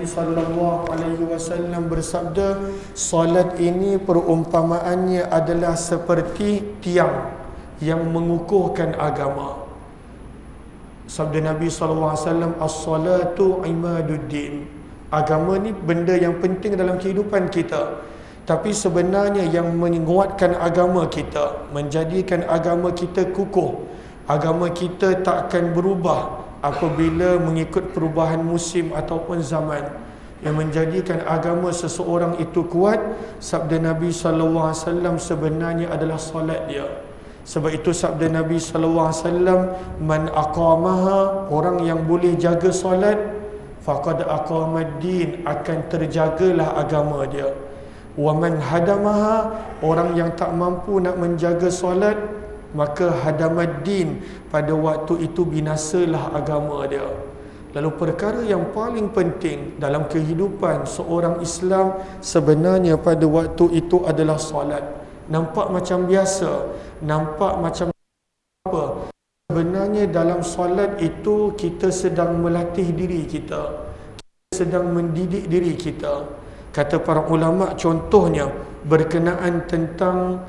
SAW bersabda, solat ini perumpamaannya adalah seperti tiang yang mengukuhkan agama. Sabda Nabi SAW, as-salatu imaduddin. Agama ni benda yang penting dalam kehidupan kita, tapi sebenarnya yang menguatkan agama kita, menjadikan agama kita kukuh, agama kita tak akan berubah apabila mengikut perubahan musim ataupun zaman. Yang menjadikan agama seseorang itu kuat, sabda Nabi SAW sebenarnya adalah solat dia. Sebab itu sabda Nabi SAW, man aqamaha, orang yang boleh jaga solat, faqad aqamad din, akan terjagalah agama dia. Wa man hadamaha, orang yang tak mampu nak menjaga solat, maka hadamad din, pada waktu itu binasalah agama dia. Lalu perkara yang paling penting dalam kehidupan seorang Islam sebenarnya pada waktu itu adalah solat. Nampak macam biasa, nampak macam apa, sebenarnya dalam solat itu kita sedang melatih diri kita, kita sedang mendidik diri kita. Kata para ulama, contohnya berkenaan tentang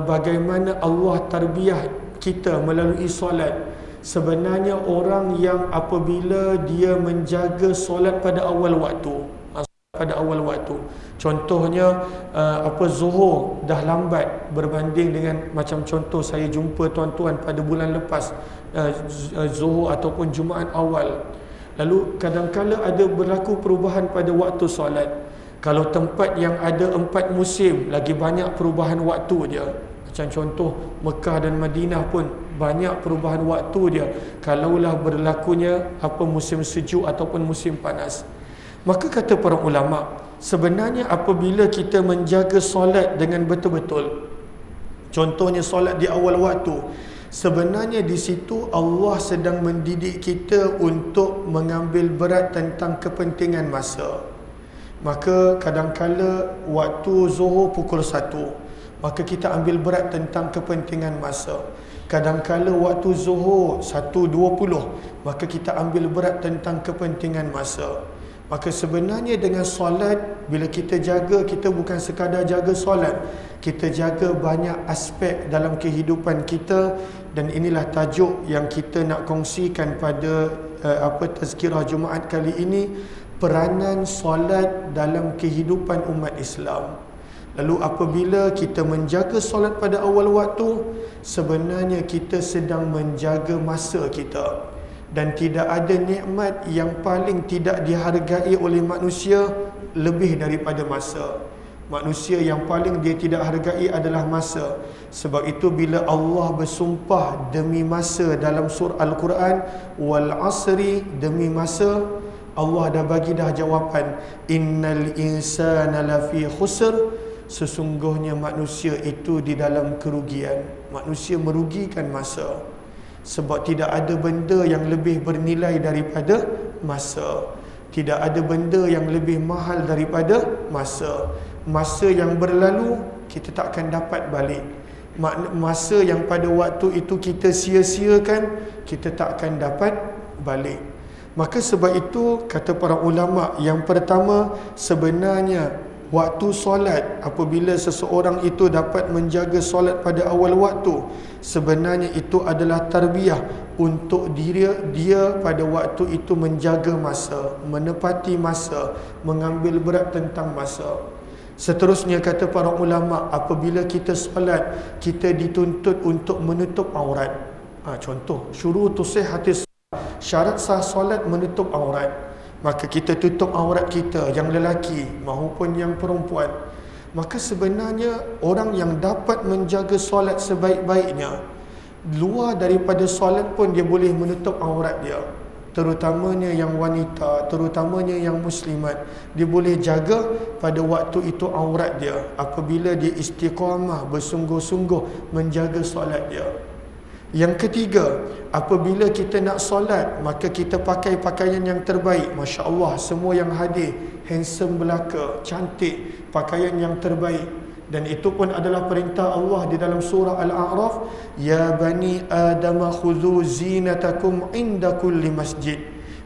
bagaimana Allah tarbiyah kita melalui solat. Sebenarnya orang yang apabila dia menjaga solat pada awal waktu, contohnya zuhur dah lambat berbanding dengan, macam contoh saya jumpa tuan-tuan pada bulan lepas, zuhur ataupun Jumaat awal, lalu kadang-kala ada berlaku perubahan pada waktu solat. Kalau tempat yang ada 4 musim, lagi banyak perubahan waktu dia. Macam contoh Mekah dan Madinah pun banyak perubahan waktu dia, kalaulah berlakunya musim sejuk ataupun musim panas. Maka kata para ulama, sebenarnya apabila kita menjaga solat dengan betul-betul, contohnya solat di awal waktu, sebenarnya di situ Allah sedang mendidik kita untuk mengambil berat tentang kepentingan masa. Maka kadang-kala waktu zuhur pukul 1, maka kita ambil berat tentang kepentingan masa. Kadang-kala waktu zuhur 1.20, maka kita ambil berat tentang kepentingan masa. Maka sebenarnya dengan solat, bila kita jaga, kita bukan sekadar jaga solat, kita jaga banyak aspek dalam kehidupan kita. Dan inilah tajuk yang kita nak kongsikan pada tazkirah Jumaat kali ini, peranan solat dalam kehidupan umat Islam. Lalu apabila kita menjaga solat pada awal waktu, sebenarnya kita sedang menjaga masa kita. Dan tidak ada nikmat yang paling tidak dihargai oleh manusia lebih daripada masa. Manusia yang paling dia tidak hargai adalah masa. Sebab itu bila Allah bersumpah demi masa dalam surah Al-Quran, wal asri, demi masa, Allah dah bagi dah jawapan, innal insana lafi khusr, sesungguhnya manusia itu di dalam kerugian. Manusia merugikan masa. Sebab tidak ada benda yang lebih bernilai daripada masa. Tidak ada benda yang lebih mahal daripada masa. Masa yang berlalu kita tak akan dapat balik. Masa yang pada waktu itu kita sia-siakan, kita tak akan dapat balik. Maka sebab itu kata para ulama, yang pertama sebenarnya waktu solat, apabila seseorang itu dapat menjaga solat pada awal waktu, sebenarnya itu adalah tarbiyah untuk dia pada waktu itu menjaga masa, menepati masa, mengambil berat tentang masa. Seterusnya kata para ulama, apabila kita solat, kita dituntut untuk menutup aurat. Contoh, syurutus sihhatis, syarat sah solat menutup aurat. Maka kita tutup aurat kita, yang lelaki maupun yang perempuan. Maka sebenarnya orang yang dapat menjaga solat sebaik-baiknya, luar daripada solat pun dia boleh menutup aurat dia. Terutamanya yang wanita, terutamanya yang muslimat, dia boleh jaga pada waktu itu aurat dia apabila dia istiqamah, bersungguh-sungguh menjaga solat dia. Yang ketiga, apabila kita nak solat, maka kita pakai pakaian yang terbaik. Masya Allah, semua yang hadir handsome belaka, cantik, pakaian yang terbaik. Dan itu pun adalah perintah Allah di dalam surah Al-A'raf, ya bani Adam khudhu zinatakum inda kulli masjid.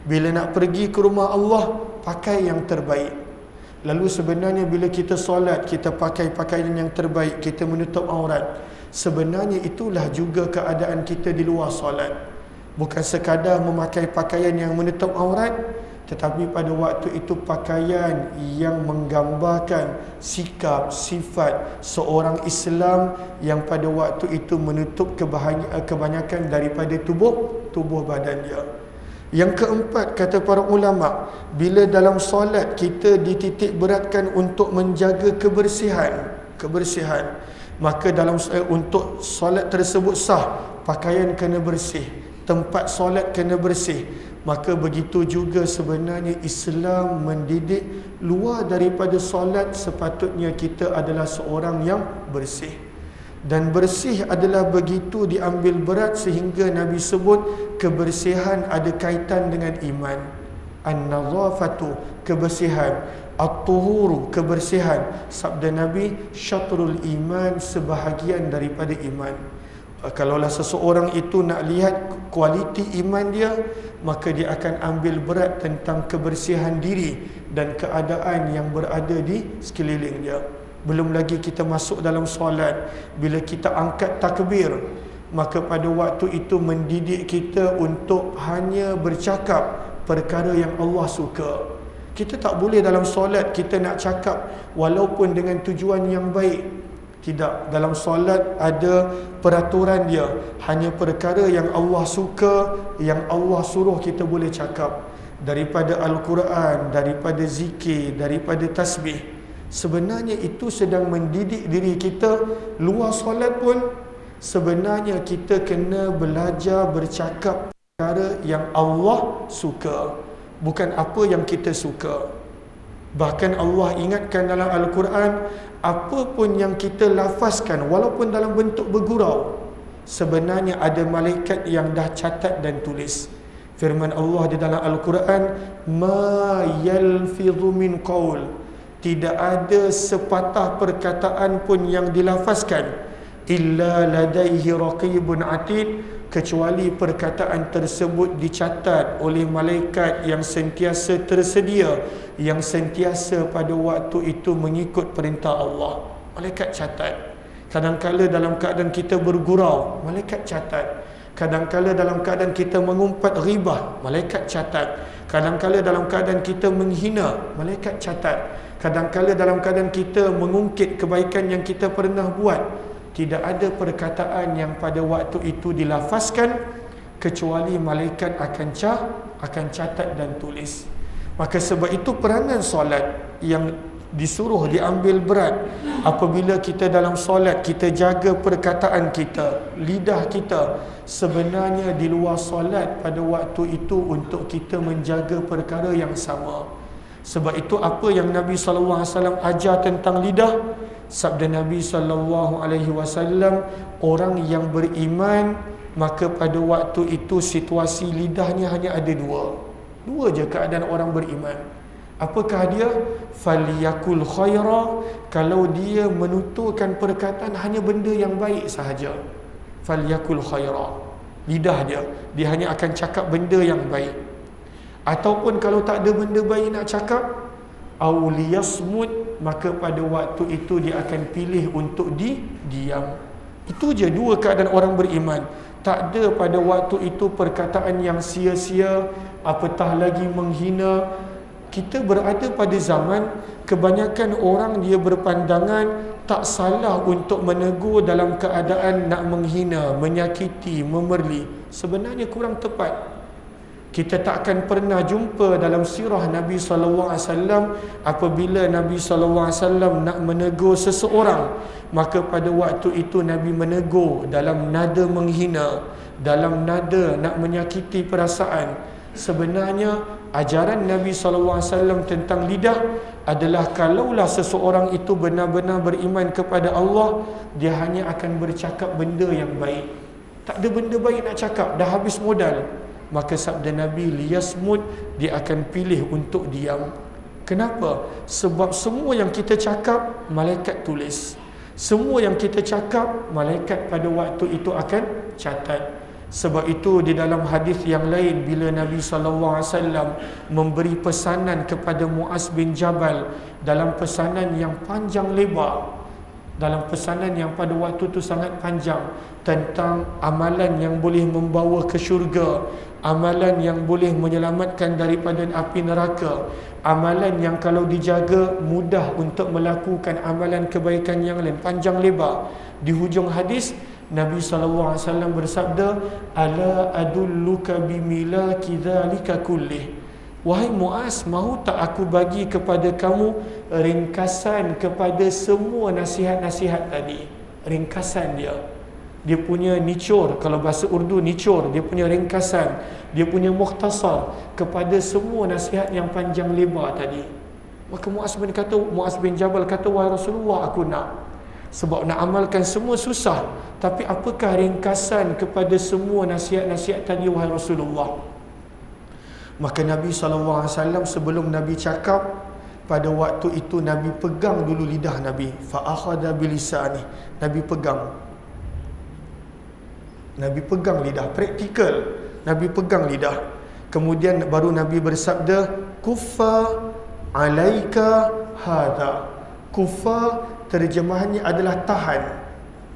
Bila nak pergi ke rumah Allah, pakai yang terbaik. Lalu sebenarnya bila kita solat, kita pakai pakaian yang terbaik, kita menutup aurat, sebenarnya itulah juga keadaan kita di luar solat. Bukan sekadar memakai pakaian yang menutup aurat, tetapi pada waktu itu pakaian yang menggambarkan sikap, sifat seorang Islam yang pada waktu itu menutup kebanyakan daripada tubuh badan dia. Yang keempat, kata para ulama, bila dalam solat kita dititik beratkan untuk menjaga kebersihan, maka dalam untuk solat tersebut sah, pakaian kena bersih, tempat solat kena bersih. Maka begitu juga sebenarnya Islam mendidik luar daripada solat sepatutnya kita adalah seorang yang bersih. Dan bersih adalah begitu diambil berat sehingga Nabi sebut kebersihan ada kaitan dengan iman. An-nazafatu, kebersihan. At-tuhuru, kebersihan. Sabda Nabi, syatrul iman, sebahagian daripada iman. Kalaulah seseorang itu nak lihat kualiti iman dia, maka dia akan ambil berat tentang kebersihan diri dan keadaan yang berada di sekeliling dia. Belum lagi kita masuk dalam solat, bila kita angkat takbir, maka pada waktu itu mendidik kita untuk hanya bercakap perkara yang Allah suka. Kita tak boleh dalam solat kita nak cakap walaupun dengan tujuan yang baik. Tidak, dalam solat ada peraturan dia. Hanya perkara yang Allah suka, yang Allah suruh kita boleh cakap. Daripada Al-Quran, daripada zikir, daripada tasbih. Sebenarnya itu sedang mendidik diri kita. Luar solat pun sebenarnya kita kena belajar bercakap perkara yang Allah suka, bukan apa yang kita suka. Bahkan Allah ingatkan dalam Al-Quran, apa pun yang kita lafazkan walaupun dalam bentuk bergurau, sebenarnya ada malaikat yang dah catat dan tulis. Firman Allah di dalam Al-Quran, ma yalfidhu min qaul, tidak ada sepatah perkataan pun yang dilafazkan, illa ladaihi raqibun atid, kecuali perkataan tersebut dicatat oleh malaikat yang sentiasa tersedia, yang sentiasa pada waktu itu mengikut perintah Allah. Malaikat catat. Kadang-kala dalam keadaan kita bergurau, malaikat catat. Kadang-kala dalam keadaan kita mengumpat ghibah, malaikat catat. Kadang-kala dalam keadaan kita menghina, malaikat catat. Kadang-kala dalam keadaan kita mengungkit kebaikan yang kita pernah buat, tidak ada perkataan yang pada waktu itu dilafazkan kecuali malaikat akan catat dan tulis. Maka sebab itu peranan solat yang disuruh diambil berat. Apabila kita dalam solat, kita jaga perkataan kita, lidah kita. Sebenarnya di luar solat pada waktu itu untuk kita menjaga perkara yang sama. Sebab itu apa yang Nabi SAW ajar tentang lidah? Sabda Nabi SAW, orang yang beriman, maka pada waktu itu situasi lidahnya hanya ada dua je keadaan orang beriman. Apakah dia? Falyakul khaira, kalau dia menuturkan perkataan hanya benda yang baik sahaja. Falyakul khaira, lidah dia hanya akan cakap benda yang baik. Ataupun kalau tak ada benda baik nak cakap, auliyasmud, maka pada waktu itu dia akan pilih untuk diam. Itu je dua keadaan orang beriman. Tak ada pada waktu itu perkataan yang sia-sia, apatah lagi menghina. Kita berada pada zaman kebanyakan orang dia berpandangan tak salah untuk menegur dalam keadaan nak menghina, menyakiti, memerli. Sebenarnya kurang tepat. Kita takkan pernah jumpa dalam sirah Nabi SAW apabila Nabi SAW nak menegur seseorang, maka pada waktu itu Nabi menegur dalam nada menghina, dalam nada nak menyakiti perasaan. Sebenarnya ajaran Nabi SAW tentang lidah adalah kalaulah seseorang itu benar-benar beriman kepada Allah, dia hanya akan bercakap benda yang baik. Tak ada benda baik nak cakap, dah habis modal. Maka sabda Nabi, liyasmud, dia akan pilih untuk diam. Kenapa? Sebab semua yang kita cakap, malaikat tulis. Semua yang kita cakap, malaikat pada waktu itu akan catat. Sebab itu di dalam hadis yang lain, bila Nabi SAW memberi pesanan kepada Muaz bin Jabal dalam pesanan yang panjang lebar, dalam pesanan yang pada waktu itu sangat panjang, tentang amalan yang boleh membawa ke syurga, amalan yang boleh menyelamatkan daripada api neraka, amalan yang kalau dijaga mudah untuk melakukan amalan kebaikan yang lain, panjang lebar. Di hujung hadis Nabi SAW bersabda, ala adulluka bimilaki dzalika kullih, wahai Muaz, mahu tak aku bagi kepada kamu ringkasan kepada semua nasihat-nasihat tadi. Ringkasan dia punya nicur, kalau bahasa Urdu nicur, dia punya ringkasan, dia punya mukhtasar kepada semua nasihat yang panjang lebar tadi. Maka Muaz bin Jabal kata, wahai Rasulullah, aku nak. Sebab nak amalkan semua susah, tapi apakah ringkasan kepada semua nasihat-nasihat tadi, wahai Rasulullah? Maka Nabi SAW sebelum Nabi cakap, pada waktu itu Nabi pegang dulu lidah Nabi. Fa'akhadha bilisani, Nabi pegang lidah, praktikal. Nabi pegang lidah. Kemudian baru Nabi bersabda, kuffa alaika hadha. Kuffa terjemahannya adalah tahan.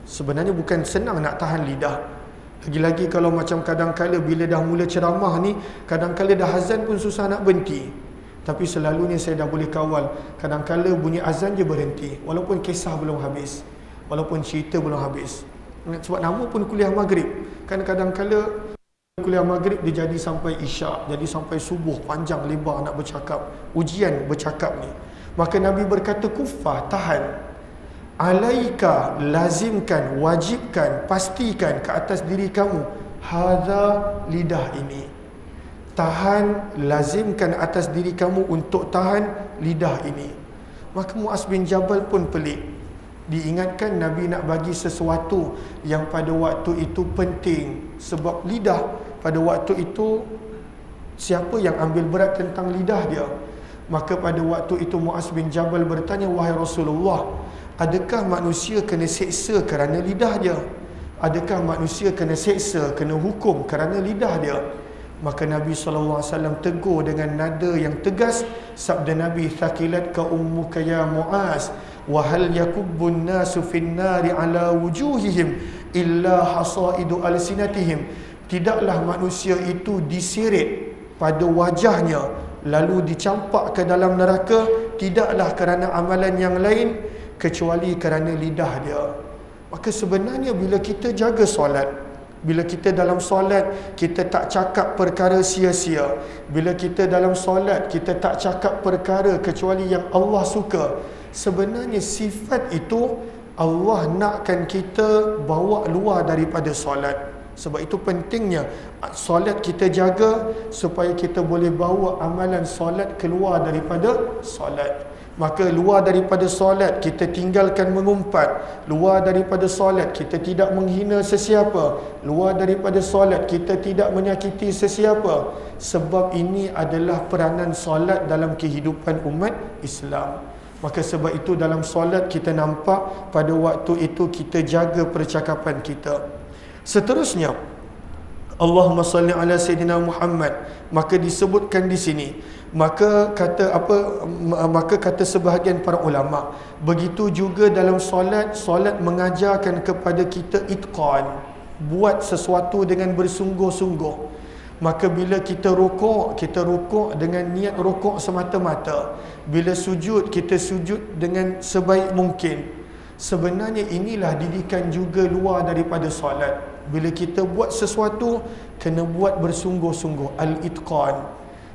Sebenarnya bukan senang nak tahan lidah. Lagi-lagi kalau macam kadang-kala bila dah mula ceramah ni, kadang-kala dah azan pun susah nak berhenti. Tapi selalunya saya dah boleh kawal. Kadang-kala bunyi azan je berhenti, walaupun kisah belum habis, walaupun cerita belum habis. Sebab nama pun kuliah maghrib. Kan kadang-kala kuliah maghrib dia jadi sampai isyak, jadi sampai subuh, panjang lebar nak bercakap. Ujian bercakap ni. Maka Nabi berkata, kuffah, tahan. Alaika, lazimkan, wajibkan, pastikan ke atas diri kamu, hadha, lidah ini. Tahan, lazimkan atas diri kamu untuk tahan lidah ini. Maka Muaz bin Jabal pun pelik. Diingatkan Nabi nak bagi sesuatu yang pada waktu itu penting. Sebab lidah pada waktu itu, siapa yang ambil berat tentang lidah dia? Maka pada waktu itu Muaz bin Jabal bertanya, wahai Rasulullah, adakah manusia kena seksa kerana lidah dia? Adakah manusia kena seksa, kena hukum kerana lidah dia? Maka Nabi SAW tegur dengan nada yang tegas. Sabda Nabi, thaqilatka ummuka ya Muaz, wa hal yakubbun nasu fin nari ala wujuhihim illa hasaidu alsinatihim. Tidaklah manusia itu diseret pada wajahnya lalu dicampak ke dalam neraka, tidaklah kerana amalan yang lain kecuali kerana lidah dia. Maka sebenarnya bila kita jaga solat, bila kita dalam solat kita tak cakap perkara sia-sia, bila kita dalam solat kita tak cakap perkara kecuali yang Allah suka, sebenarnya sifat itu Allah nakkan kita bawa luar daripada solat. Sebab itu pentingnya solat kita jaga supaya kita boleh bawa amalan solat keluar daripada solat. Maka luar daripada solat kita tinggalkan mengumpat, luar daripada solat kita tidak menghina sesiapa, luar daripada solat kita tidak menyakiti sesiapa. Sebab ini adalah peranan solat dalam kehidupan umat Islam. Maka sebab itu dalam solat kita nampak pada waktu itu kita jaga percakapan kita. Seterusnya, Allahumma salli ala Sayyidina Muhammad. Maka disebutkan di sini, maka kata sebahagian para ulama, begitu juga dalam solat mengajarkan kepada kita itqan, buat sesuatu dengan bersungguh-sungguh. Maka bila kita rukuk dengan niat rukuk semata-mata. Bila sujud, kita sujud dengan sebaik mungkin. Sebenarnya inilah didikan juga luar daripada solat. Bila kita buat sesuatu, kena buat bersungguh-sungguh, al-itqan.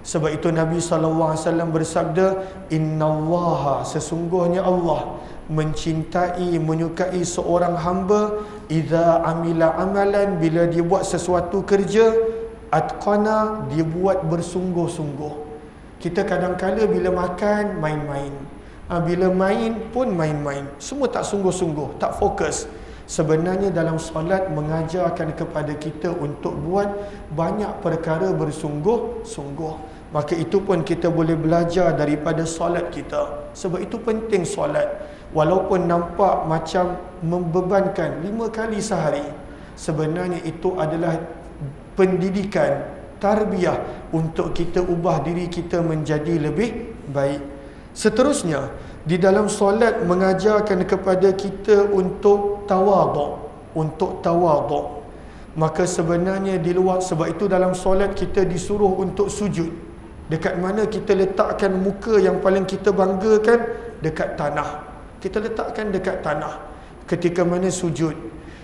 Sebab itu Nabi SAW bersabda, innallaha, sesungguhnya Allah mencintai, menyukai seorang hamba, idza amila amalan, bila dia buat sesuatu kerja, atqana, dia buat bersungguh-sungguh. Kita kadang-kala bila makan, main-main. Bila main pun main-main. Semua tak sungguh-sungguh, tak fokus. Sebenarnya dalam solat mengajarkan kepada kita untuk buat banyak perkara bersungguh-sungguh. Maka itu pun kita boleh belajar daripada solat kita. Sebab itu penting solat. Walaupun nampak macam membebankan 5 kali sehari, sebenarnya itu adalah pendidikan, tarbiyah untuk kita ubah diri kita menjadi lebih baik. Seterusnya, di dalam solat mengajarkan kepada kita untuk tawaduk. Maka sebenarnya di luar, sebab itu dalam solat kita disuruh untuk sujud. Dekat mana kita letakkan muka yang paling kita banggakan? Dekat tanah. Kita letakkan dekat tanah ketika mana sujud.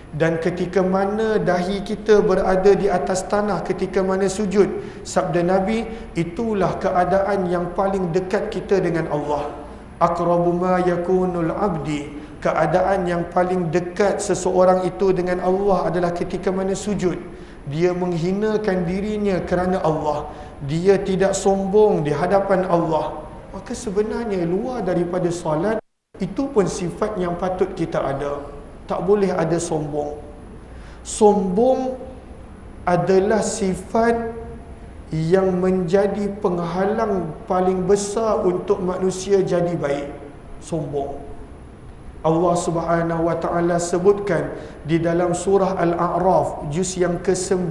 Dan ketika mana dahi kita berada di atas tanah ketika mana sujud, sabda Nabi, itulah keadaan yang paling dekat kita dengan Allah. Aqrabu ma yakunul abdi, keadaan yang paling dekat seseorang itu dengan Allah adalah ketika mana sujud. Dia menghinakan dirinya kerana Allah, dia tidak sombong di hadapan Allah. Maka sebenarnya luar daripada solat, itu pun sifat yang patut kita ada. Tak boleh ada sombong. Sombong adalah sifat yang menjadi penghalang paling besar untuk manusia jadi baik. Sombong. Allah Subhanahu wa taala sebutkan di dalam surah Al-A'raf juz yang ke-9.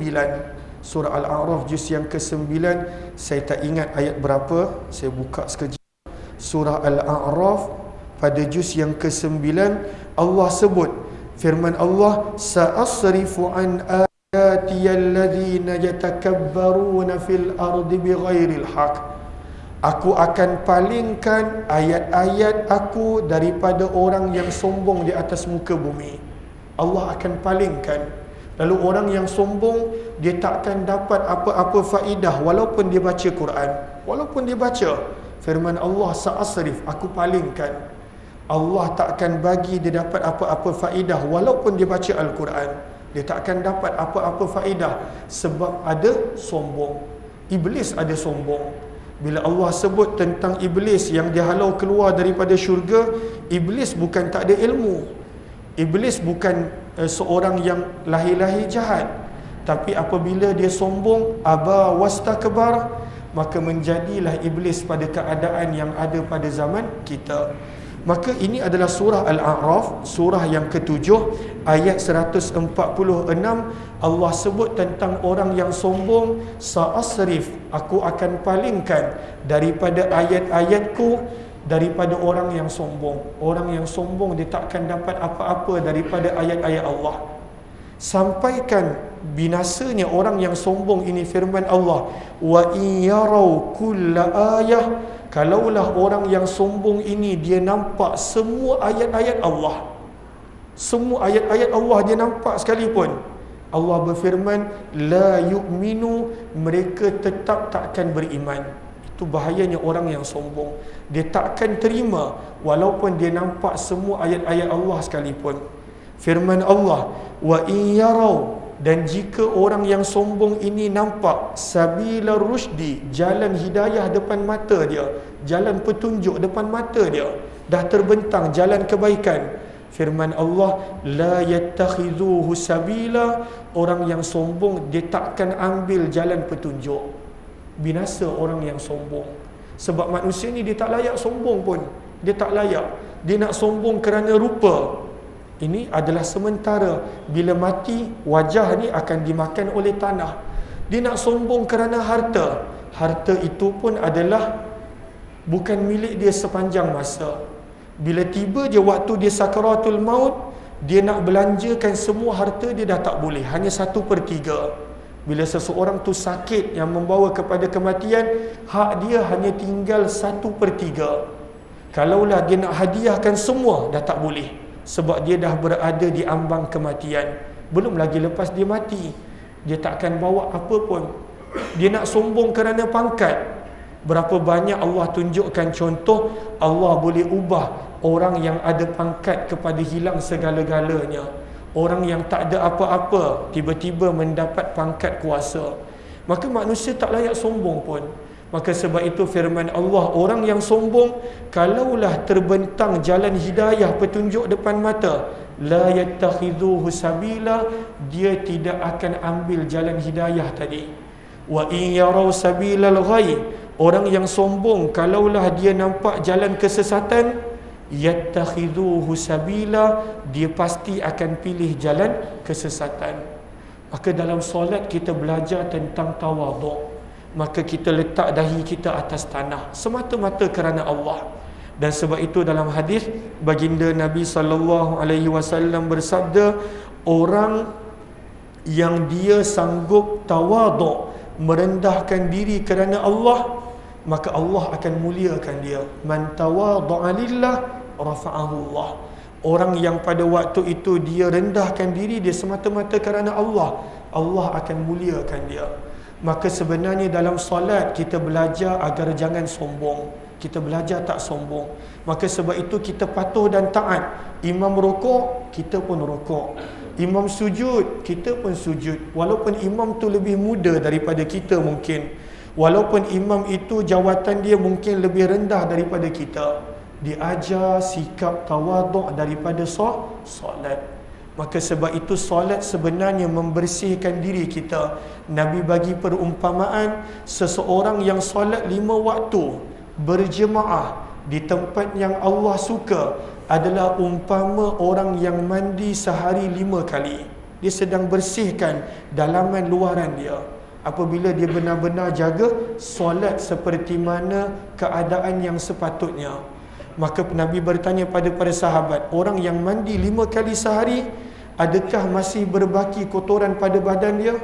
Surah Al-A'raf juz yang ke-9, saya tak ingat ayat berapa, saya buka sekejap. Surah Al-A'raf pada juz yang ke-9, Allah sebut, firman Allah, sa'asrifu an ayati alladhina yatakabbaruna fil ardi bighairil haq. Aku akan palingkan ayat-ayat aku daripada orang yang sombong di atas muka bumi. Allah akan palingkan. Lalu orang yang sombong, dia takkan dapat apa-apa faedah walaupun dia baca Quran. Walaupun dia baca firman Allah, sa'asrif, aku palingkan. Allah takkan bagi dia dapat apa-apa faedah walaupun dia baca Al-Quran. Dia takkan dapat apa-apa faedah sebab ada sombong. Iblis ada sombong. Bila Allah sebut tentang Iblis yang dihalau keluar daripada syurga, Iblis bukan tak ada ilmu. Iblis bukan seorang yang lahir-lahir jahat. Tapi apabila dia sombong, aba wastakbar, maka menjadilah Iblis pada keadaan yang ada pada zaman kita. Maka ini adalah surah Al-A'raf, surah yang ke-7, ayat 146. Allah sebut tentang orang yang sombong, sa'asrif, aku akan palingkan daripada ayat-ayatku daripada orang yang sombong. Orang yang sombong dia takkan dapat apa-apa daripada ayat-ayat Allah. Sampaikan binasanya orang yang sombong ini, firman Allah, wa in yarau kulla ayah, kalaulah orang yang sombong ini dia nampak semua ayat-ayat Allah, semua ayat-ayat Allah dia nampak sekalipun, Allah berfirman, la yu'minu, mereka tetap takkan beriman. Itu bahayanya orang yang sombong. Dia takkan terima walaupun dia nampak semua ayat-ayat Allah sekalipun. Firman Allah, wa in yarau, dan jika orang yang sombong ini nampak sabila rusydi, jalan hidayah depan mata dia, jalan petunjuk depan mata dia, dah terbentang jalan kebaikan, firman Allah, la yattakhidhuhu sabila, orang yang sombong dia takkan ambil jalan petunjuk. Binasa orang yang sombong. Sebab manusia ni dia tak layak sombong pun. Dia tak layak. Dia nak sombong kerana rupa. Ini adalah sementara. Bila mati, wajah ni akan dimakan oleh tanah. Dia nak sombong kerana harta. Harta itu pun adalah bukan milik dia sepanjang masa. Bila tiba je waktu dia sakaratul maut, dia nak belanjakan semua harta dia dah tak boleh. Hanya 1/3. Bila seseorang tu sakit yang membawa kepada kematian, hak dia hanya tinggal 1/3. Kalaulah dia nak hadiahkan semua, dah tak boleh. Sebab dia dah berada di ambang kematian. Belum lagi lepas dia mati, dia takkan bawa apa pun. Dia nak sombong kerana pangkat. Berapa banyak Allah tunjukkan contoh, Allah boleh ubah orang yang ada pangkat kepada hilang segala-galanya. Orang yang tak ada apa-apa tiba-tiba mendapat pangkat kuasa. Maka manusia tak layak sombong pun. Maka sebab itu firman Allah, orang yang sombong kalaulah terbentang jalan hidayah petunjuk depan mata, la yattakhidhuhu sabila, dia tidak akan ambil jalan hidayah tadi. Wa in yarau sabilal ghayy, orang yang sombong kalaulah dia nampak jalan kesesatan, yattakhidhuhu sabila, dia pasti akan pilih jalan kesesatan. Maka dalam solat kita belajar tentang tawaduk. Maka kita letak dahi kita atas tanah semata-mata kerana Allah. Dan sebab itu dalam hadis baginda Nabi SAW bersabda, orang yang dia sanggup tawaduk, merendahkan diri kerana Allah, maka Allah akan muliakan dia. Man tawadu'a lillah rafa'ahu Allah. Orang yang pada waktu itu dia rendahkan diri dia semata-mata kerana Allah, Allah akan muliakan dia. Maka sebenarnya dalam solat kita belajar agar jangan sombong. Kita belajar tak sombong. Maka sebab itu kita patuh dan taat. Imam rukuk, kita pun rukuk. Imam sujud, kita pun sujud. Walaupun imam tu lebih muda daripada kita mungkin. Walaupun imam itu jawatan dia mungkin lebih rendah daripada kita. Diajar sikap tawaduk daripada solat. Maka sebab itu solat sebenarnya membersihkan diri kita. Nabi bagi perumpamaan seseorang yang solat 5 waktu berjemaah di tempat yang Allah suka adalah umpama orang yang mandi sehari 5 kali. Dia sedang bersihkan dalaman luaran dia. Apabila dia benar-benar jaga solat seperti mana keadaan yang sepatutnya. Maka Nabi bertanya pada para sahabat, orang yang mandi 5 kali sehari, adakah masih berbaki kotoran pada badan dia?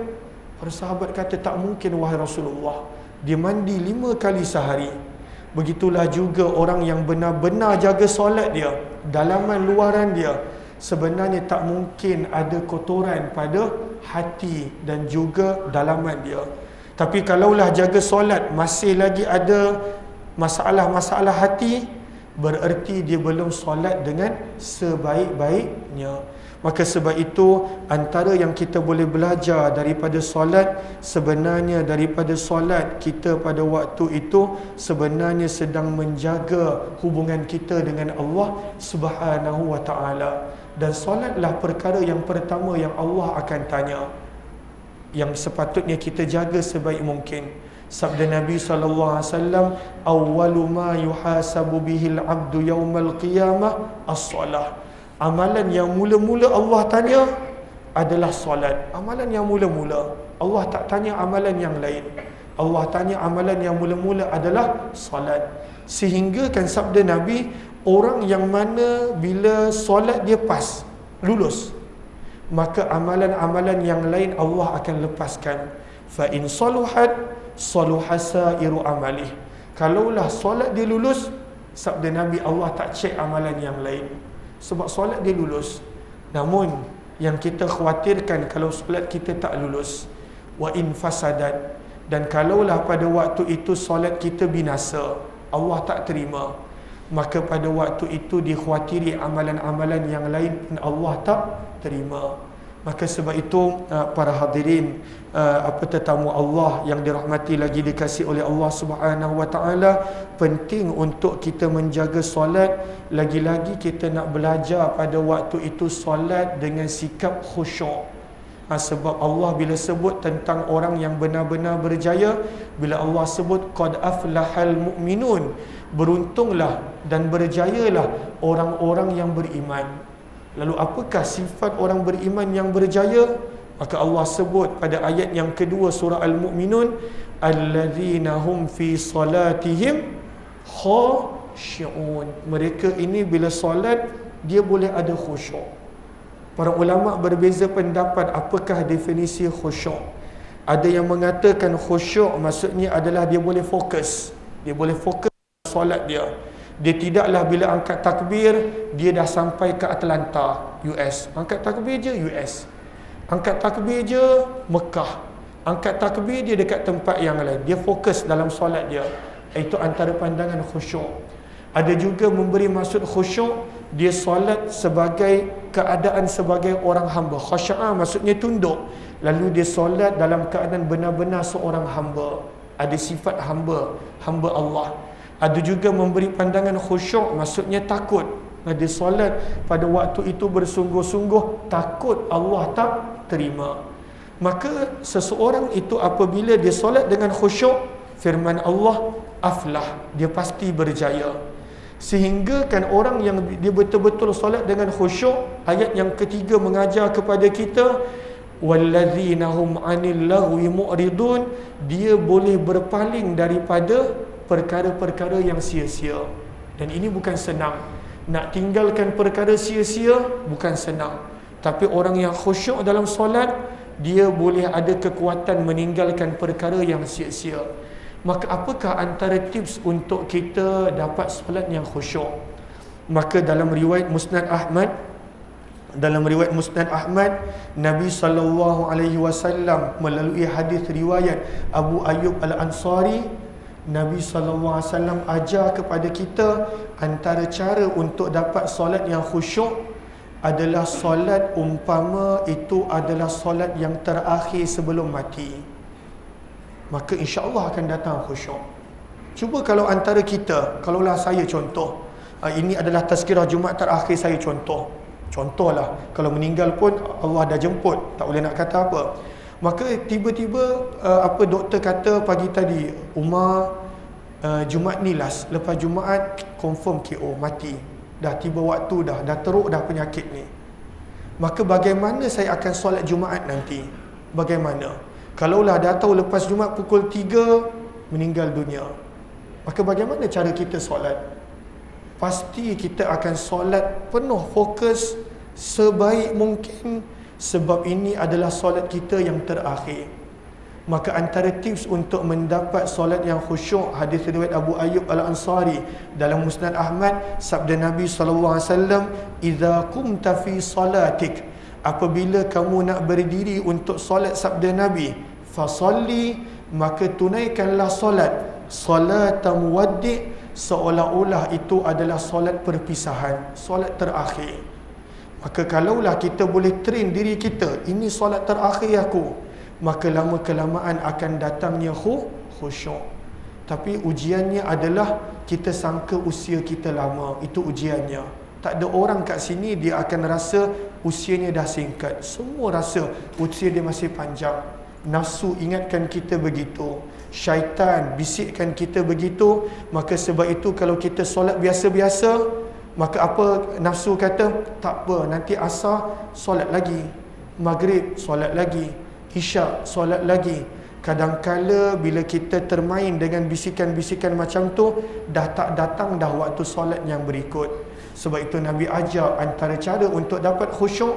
Para sahabat kata, tak mungkin wahai Rasulullah. Dia mandi 5 kali sehari. Begitulah juga orang yang benar-benar jaga solat dia, dalaman luaran dia, sebenarnya tak mungkin ada kotoran pada hati dan juga dalaman dia. Tapi kalaulah jaga solat masih lagi ada masalah-masalah hati, bererti dia belum solat dengan sebaik-baiknya. Maka sebab itu antara yang kita boleh belajar daripada solat, sebenarnya daripada solat kita pada waktu itu sebenarnya sedang menjaga hubungan kita dengan Allah Subhanahu wa taala. Dan solatlah perkara yang pertama yang Allah akan tanya, yang sepatutnya kita jaga sebaik mungkin. Sabda Nabi SAW, awwalu ma yuhasabu bihil abdu yawmal qiyamah as-salah. Amalan yang mula-mula Allah tanya adalah solat. Amalan yang mula-mula. Allah tak tanya amalan yang lain. Allah tanya amalan yang mula-mula adalah solat. Sehingga kan sabda Nabi, orang yang mana bila solat dia pas, lulus, maka amalan-amalan yang lain Allah akan lepaskan. Fa in saluhat saluhasairu amalih. Kalaulah solat dia lulus, sabda Nabi, Allah tak cek amalan yang lain. Sebab solat dia lulus. Namun yang kita khawatirkan kalau solat kita tak lulus, wa in fasadat, dan kalaulah pada waktu itu solat kita binasa, Allah tak terima, maka pada waktu itu dikhawatiri amalan-amalan yang lain pun Allah tak terima. Maka sebab itu para hadirin, tetamu Allah yang dirahmati lagi dikasihi oleh Allah Subhanahu wa taala, penting untuk kita menjaga solat. Lagi-lagi kita nak belajar pada waktu itu solat dengan sikap khusyuk. Sebab Allah bila sebut tentang orang yang benar-benar berjaya, bila Allah sebut qad aflahal mu'minun, beruntunglah dan berjayalah orang-orang yang beriman. Lalu apakah sifat orang beriman yang berjaya? Maka Allah sebut pada ayat yang kedua surah Al-Mu'minun, alladzina hum fi salatihim khashi'un. Mereka ini bila solat dia boleh ada khusyuk. Para ulama berbeza pendapat apakah definisi khusyuk. Ada yang mengatakan khusyuk maksudnya adalah dia boleh fokus. Dia boleh fokus solat dia. Dia tidaklah bila angkat takbir dia dah sampai ke Atlanta, US. Angkat takbir je US. Angkat takbir je Mekah. Angkat takbir dia dekat tempat yang lain. Dia fokus dalam solat dia. Itu antara pandangan khusyuk. Ada juga memberi maksud khusyuk, dia solat sebagai keadaan sebagai orang hamba. Khasya'a maksudnya tunduk. Lalu dia solat dalam keadaan benar-benar seorang hamba. Ada sifat hamba, hamba Allah. Ada juga memberi pandangan khusyuk, maksudnya takut. Dia solat pada waktu itu bersungguh-sungguh, takut Allah tak terima. Maka seseorang itu apabila dia solat dengan khusyuk, firman Allah, aflah, dia pasti berjaya. Sehingga kan orang yang dia betul-betul solat dengan khusyuk, ayat yang ketiga mengajar kepada kita, walladzina hum 'anil lagwi mu'ridun, dia boleh berpaling daripada perkara-perkara yang sia-sia. Dan ini bukan senang. Nak tinggalkan perkara sia-sia bukan senang. Tapi orang yang khusyuk dalam solat, dia boleh ada kekuatan meninggalkan perkara yang sia-sia. Maka apakah antara tips untuk kita dapat solat yang khusyuk? Maka dalam riwayat Musnad Ahmad, Nabi SAW melalui hadis riwayat Abu Ayyub Al-Ansari, Nabi SAW ajar kepada kita antara cara untuk dapat solat yang khusyuk adalah solat umpama itu adalah solat yang terakhir sebelum mati. Maka insya-Allah akan datang khusyuk. Cuba kalau antara kita, kalaulah saya contoh, ini adalah tazkirah Jumaat terakhir saya contohlah, kalau meninggal pun Allah dah jemput, tak boleh nak kata apa. Maka tiba-tiba doktor kata pagi tadi, Umar, Jumaat ni last, lepas Jumaat confirm KO, mati. Dah tiba waktu dah teruk dah penyakit ni. Maka bagaimana saya akan solat Jumaat nanti? Bagaimana? Kalaulah dah tahu lepas Jumaat pukul 3 meninggal dunia, maka bagaimana cara kita solat? Pasti kita akan solat penuh fokus sebaik mungkin, sebab ini adalah solat kita yang terakhir. Maka antara tips untuk mendapat solat yang khusyuk, hadis riwayat Abu Ayyub Al-Ansari dalam Musnad Ahmad, sabda Nabi SAW, "Idza qumta fi salatik", apabila kamu nak berdiri untuk solat, sabda Nabi, "Fasalli", maka tunaikanlah solat, salatan muwaddi', seolah-olah itu adalah solat perpisahan, solat terakhir. Maka kalaulah kita boleh train diri kita, ini solat terakhir aku, maka lama-kelamaan akan datangnya khusyuk. Tapi ujiannya adalah kita sangka usia kita lama, itu ujiannya. Tak ada orang kat sini dia akan rasa usianya dah singkat. Semua rasa usia dia masih panjang. Nafsu ingatkan kita begitu, syaitan bisikkan kita begitu. Maka sebab itu kalau kita solat biasa-biasa, maka apa nafsu kata? Tak apa, nanti asar solat lagi, maghrib solat lagi, isyak solat lagi. Kadangkala bila kita termain dengan bisikan-bisikan macam tu, dah tak datang dah waktu solat yang berikut. Sebab itu Nabi ajar antara cara untuk dapat khusyuk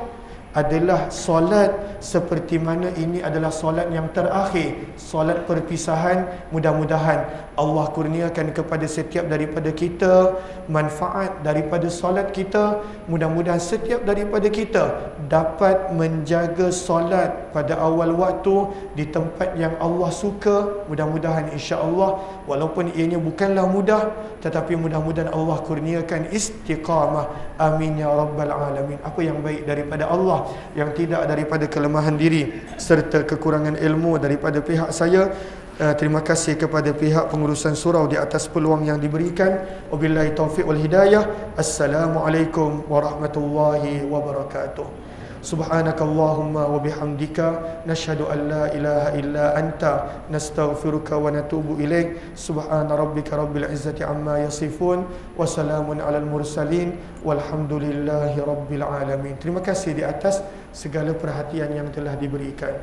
adalah solat seperti mana ini adalah solat yang terakhir, solat perpisahan. Mudah-mudahan Allah kurniakan kepada setiap daripada kita manfaat daripada solat kita. Mudah-mudahan setiap daripada kita dapat menjaga solat pada awal waktu di tempat yang Allah suka. Mudah-mudahan insya-Allah, walaupun ianya bukanlah mudah, tetapi mudah-mudahan Allah kurniakan istiqamah. Amin ya rabbal alamin. Apa yang baik daripada Allah, yang tidak daripada kelemahan diri serta kekurangan ilmu daripada pihak saya. Terima kasih kepada pihak pengurusan surau di atas peluang yang diberikan. Wabillahi taufiq wal hidayah. Assalamualaikum warahmatullahi wabarakatuh. Subhanakallahumma wa bihamdika nashhadu an la ilaha illa anta nastaghfiruka wa natubu ilaik. Subhana rabbika rabbil izzati amma yasifun wa salamun alal mursalin walhamdulillahi rabbil alamin. Terima kasih di atas segala perhatian yang telah diberikan.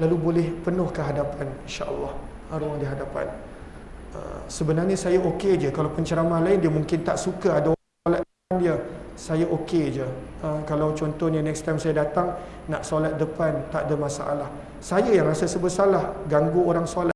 Lalu boleh penuh ke hadapan, insya-Allah, ruang di hadapan. Sebenarnya saya okey je. Kalau penceramah lain dia mungkin tak suka ada orang solat dia, saya okey je. Kalau contohnya next time saya datang nak solat depan, tak ada masalah. Saya yang rasa serba salah ganggu orang solat.